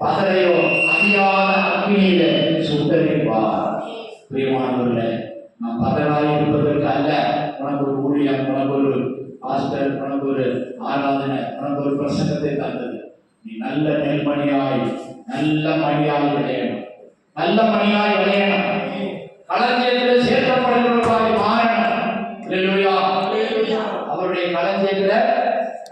பதரையோ அறியாத அக்னியில சுட்டரிப்பார். பிரியமானவர்களே, நாம் பதராய் இருப்பதற்கு அல்ல. உனக்கு ஒரு ஊழியம், உனக்கு ஒரு பாஸ்டர், உனக்கு ஒரு ஆராதனை, உனக்கு ஒரு பிரசங்கத்தை தந்தது. நீ நல்ல நெல்மணியாய், நல்ல மணியாய் விளையணும், நல்ல மணியாய் விளையணும், களஞ்சியத்தில் சேர்க்கப்படுகிறவர்களாய் மாறணும். அல்லேலூயா. அவருடைய களஞ்சியத்துல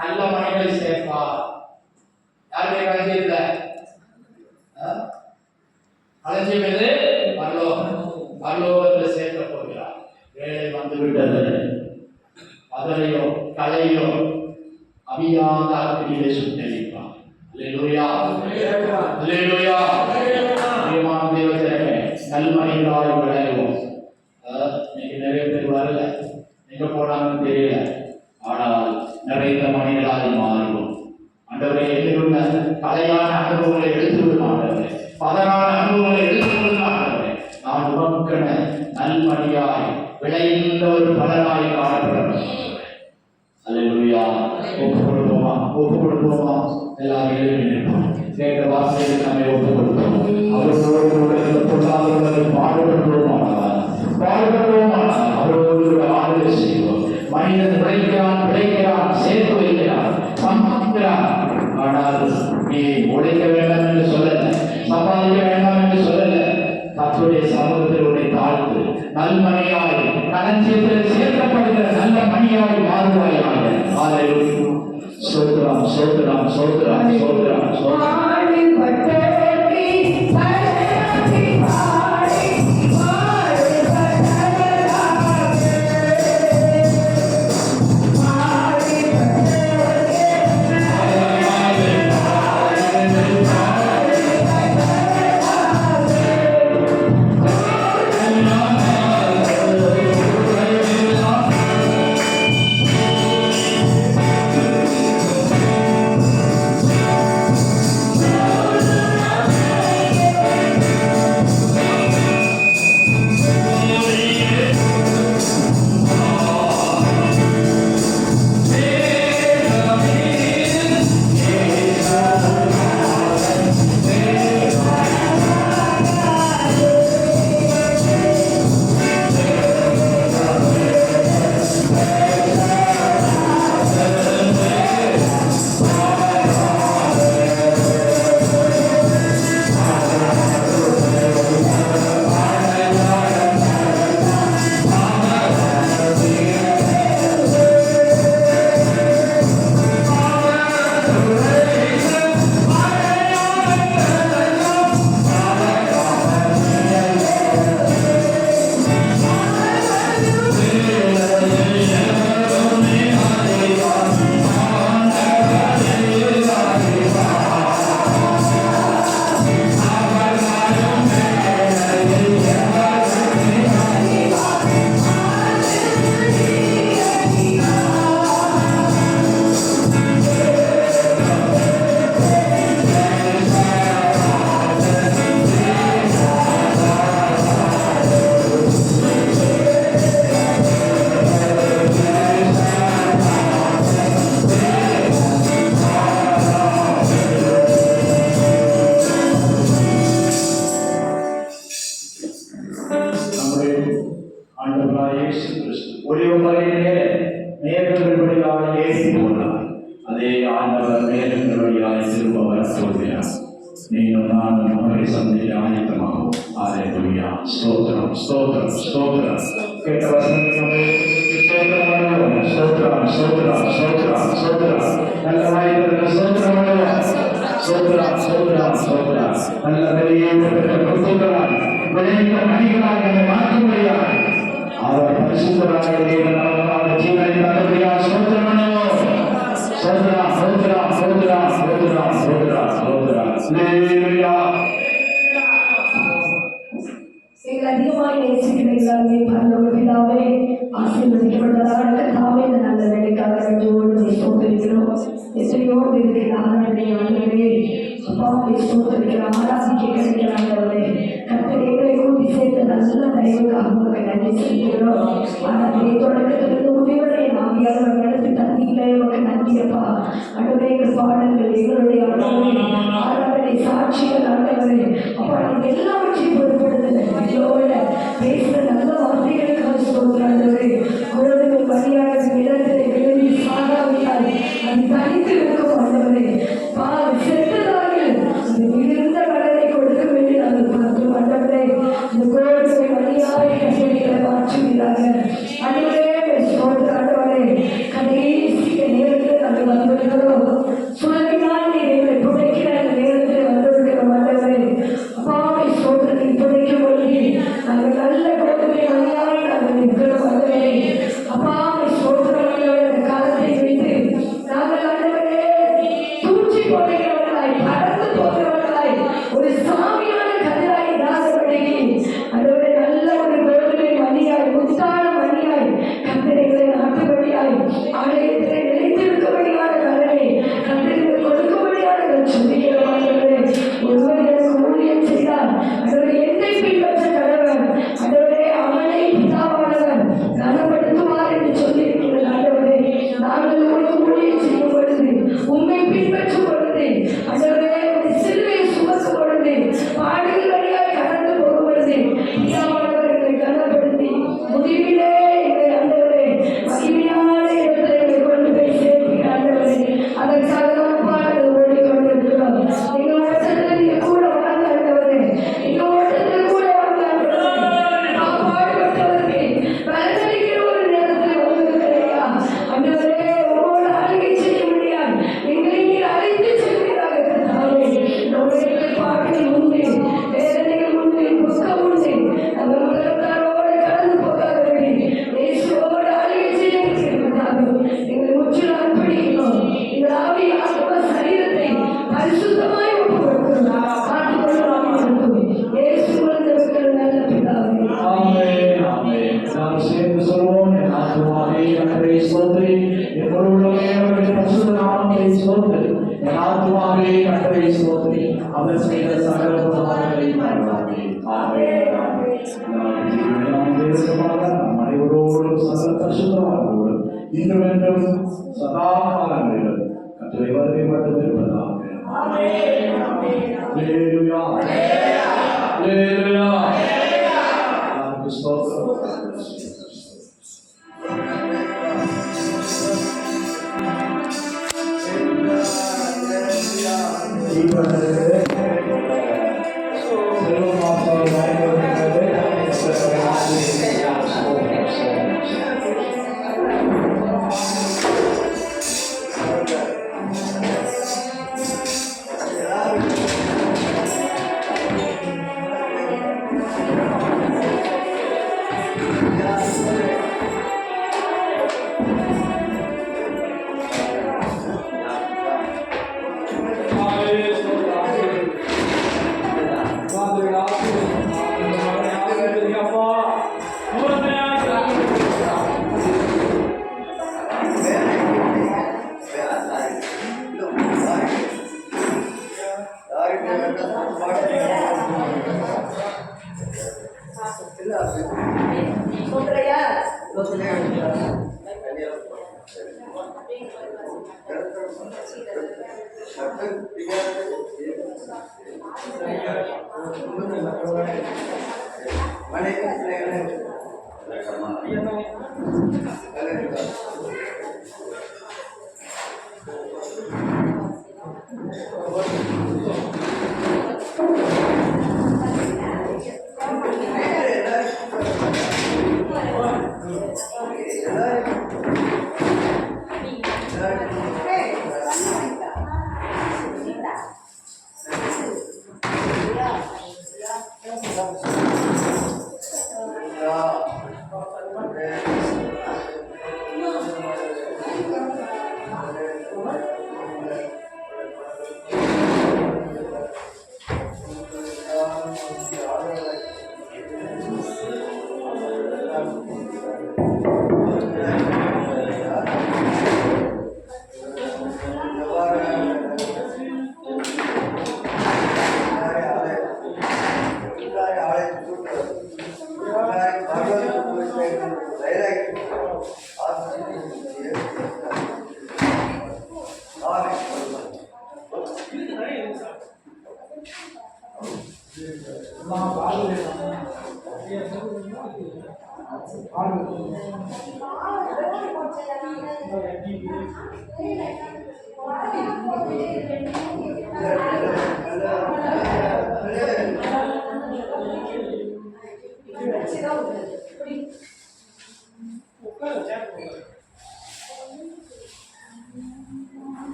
நல்ல மணிகளை சேர்ப்பார். யாருடைய களஞ்சியத்துல? களஞ்சியம் எது? பரலோகம். பரலோகத்தில் சேர்க்க போகிறார். வேலை வந்து விட்டது. பதரையோ கலையோ அவியாத அக்னியிலே சுட்டரிப்பார். அல்லேலூயா. அல்லேலூயா. பிரியமான தேவஜனமே, நல்மணிகளாய் விளைவோம். இன்னைக்கு நிறைய பேர் வரல, எங்க போனாங்கன்னு தெரியல. ஆனால் நிறைந்த மணிகளாய் மாறுவோம். ஆண்டவரே, எதிர்கொண்ட கலையான அனுபவங்களை எடுத்துவிடும் ஆண்டவரே, பதனான அனுபவங்களை எடுத்துவிடும் ஆண்டவரே. நான் உமக்கென நல்மணியாய் விளைந்த ஒரு பலனாய் காணப்படும். அல்லேலூயா. ஒப்பு கொடுப்போமா? ஒப்பு கொடுப்போமா? எல்லாரும் எழுதி நிற்போம். கேட்ட வார்த்தைகளுக்கு நம்மை ஒப்பு கொடுப்போம். அவரோடு பொருளாதாரங்களை பாடுபடுவோமானால் அவரோடு ஆதரவு செய்வோம். மனிதன் பிழைக்கிறான், சேர்த்து வைக்கிறான், சம்பாதிக்கிறான். ஆனால் நீ உழைக்க வேண்டாம் என்று சொல்லல, சம்பாதிக்க வேண்டாம் என்று சொல்லல. கர்த்தருடைய சமூகத்தில் உன்னை தாழ்த்து நல்மணியாய் களஞ்சியத்தில் சேர்க்கப்படுகிற நல்ல மணியாய் மாறுவாயாக. சோத்ராம் சோத்ராம் சோத்ராம் சோத்ராம் சோத்ராம். அதே ஆண்டவர் மேலும் வழியாக திரும்ப வர சொல்கிறார். நீங்கள் நானும் அவரை சந்திக்க ஆயத்தமாகும். அல்லேலூயா. ஸ்தோத்திரம் ஸ்தோத்திரம் ஸ்தோத்திரம். கேட்ட வசனத்தை ஸ்தோத்திரம் ஸ்தோத்திரம் ஸ்தோத்திரம் ஸ்தோத்திரம். நல்ல வாய்ப்பு ஸ்தோத்திரம் ஸ்தோத்திரம் ஸ்தோத்திரம் ஸ்தோத்திரம். நல்ல வெளியே ஸ்தோத்திரம். விளைந்த மணிகளாக மாற்ற முடியாது. அவர் பரிசுத்தராக நமக்காக ஜீவனை தந்தபடியா ஸ்தோத்திரம் ஸ்தோத்திரம் ஸ்தோத்திரம் ஸ்தோத்திரம் ஸ்தோத்திரம் ஸ்தோத்திரம் ஸ்தோத்திரம். அல்லேலூயா. எங்களை அதிகமாக நேசிக்கிறீர்களே பரலோக பிதாவே, ஆசீர்வதிக்கப்பட்டதான கர்த்தாவே, இந்த நல்ல வேலைக்காக நன்றியோடு ஸ்தோத்திரிக்கிறோம். எத்தனையோ பேருக்கு ஆராதனை ஆண்டவரே, அப்பாவை ஸ்தோத்திரிக்கிறோம், ஆராதிக்க கிடைக்கிற ஆண்டவரே, கர்த்தர் எங்களை கூட்டி சேர்த்த நல்ல தயவுக்காக உங்களுக்கு நன்றி செலுத்துகிறோம். ஆராதனை தொடக்கத்திலிருந்து முடிவடைய ஆவியாக நடத்தி தந்தீங்களே, உங்களுக்கு நன்றியப்பா. ஆண்டவரே, எங்கள் பாடல்கள் எங்களுடைய ஆராதனை சாட்சி எல்லாவற்றையும் பொருட்படுத்தல பேசுகிற நல்ல வார்த்தைகளுக்காக சொல்கிறாண்டவரே. குழந்தைகள் வழியாக நிலத்திலே விழுந்து சாகாவிட்டால் அது தனித்து இருக்கும் ஆண்டவரே. செத்ததார்கள் அது மிகுந்த கடனை கொடுக்க வேண்டி நாங்கள் பார்த்தோம் ஆண்டவரே. இந்த குழந்தைகளை வழியாக கட்டளைகளை மாற்றுகிறார்கள் ஆண்டவரே. ஆண்டவரே கடைசி நேரத்தில் நாங்கள் வந்திருக்கிறோம். சுழலினால் எங்களை புதைக்கிற நேரத்தில் வந்திருக்கிறோம் ஆண்டவரே. அப்பாவை சோதனை புதைக்கும் பொழுது நாங்கள் நல்ல குழந்தை வழியாக நாங்கள் நிற்கிறோம் ஆண்டவரே. அப்பாவை சோதனை காலத்தை வைத்து நாங்கள் ஆண்டவரே தூச்சி போடுகிறவர்களாய் பறந்து போகிறவர்களாய் ஒரு சாமியான கதிராய் தாசப்படைக்கு ஆண்டவரே நல்ல ஒரு குழந்தை மணியாய் முத்தான மணியாய் கத்திரைகளை நாட்டுபடியாய் ஆலயத்திலே நிலைத்திருக்கபடியான கடனை கத்திரிகள் கொடுக்கும்படியாக சொல்லுகிறோம். ஒருவர் எனக்கு ஊழியம் செய்தார் அதோட என்னை பின்பற்ற கடவர் அதோட அவனை பிதாவானவர் கனப்படுத்துவார் என்று சொல்லியிருக்கிறது ஆண்டவரே. நாங்கள் உங்களுக்கு ஊழியம் செய்யும் பொழுது உண்மை பின்பற்றும் பொழுது அதோட சிலுவை சுமக்கும் பொழுது பாடுகள் வழியாக கடந்து போகும் பொழுது பிதாவானவர் எங்களை கனப்படுத்தி முடிவிலே எங்களை ஆண்டவரே மகிமையான இடத்துல எங்களை கொண்டு போய் சேர்க்கிறார் ஆண்டவரே. அதற்காக நாம் பாடல் ஓடிக்கொண்டிருக்கிறோம். எங்கள் ஓட்டத்தில் நீங்க கூட வாங்க ஆண்டவரே. எங்கள் ஓட்டத்தில் கூட வாங்க ஆண்டவரே. நாம் பாடுபட்டவருக்கு பலனளிக்கிற ஒரு நேரத்தில் வந்திருக்கிறையா ஆண்டவரே. உங்களோட ஆளுகை செய்ய முடியாது எங்களை நீர் அழைத்து செல்வீராக கர்த்தாவே. நம்முடைய பாடுகள் உண்டு, வேதனைகள் உண்டு, துக்கம் உண்டு. அந்த உலகத்தாரோடு கடந்து போகாதபடி இயேசுவோடு ஆளுகை செய்ய இருக்கிறார்கள். எங்களை முற்றிலும் அர்ப்பணிக்கிறோம். எங்கள் ஆவி ஆத்மா சரீரத்தை பரிசுத்தமாய் ஒப்புக் கொடுக்கிறோம். காத்துக்கொள்ளும் இயேசு வந்தவர்கள் நல்ல பிதாவே. ஆமென், ஆமென். நாம் சேர்ந்து சொல்வோம். என் ஆத்துமாவே கர்த்தரை ஸ்தோத்திரி, என் முழு உள்ளமே அவருடைய பரிசுத்த நாமத்தை ஸ்தோத்திரி. என் ஆத்துமாவே கர்த்தரை ஸ்தோத்திரி, அவர் செய்த சகல உபகாரங்களையும் மறவாதே. ஆமென், ஆமென். நாம் தேசமாக நம் அனைவரோடும் சகல பரிசுத்தவான்களோடு இன்றும் என்றும் சதா காலங்களிலும் கர்த்தரை வருகை மட்டும் இருப்பதாக. ஆமென், ஆமென். அல்லேலூயா, அல்லேலூயா. நமக்கு ஸ்தோத்திரம்.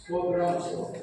ஸ்தோத்திரம்.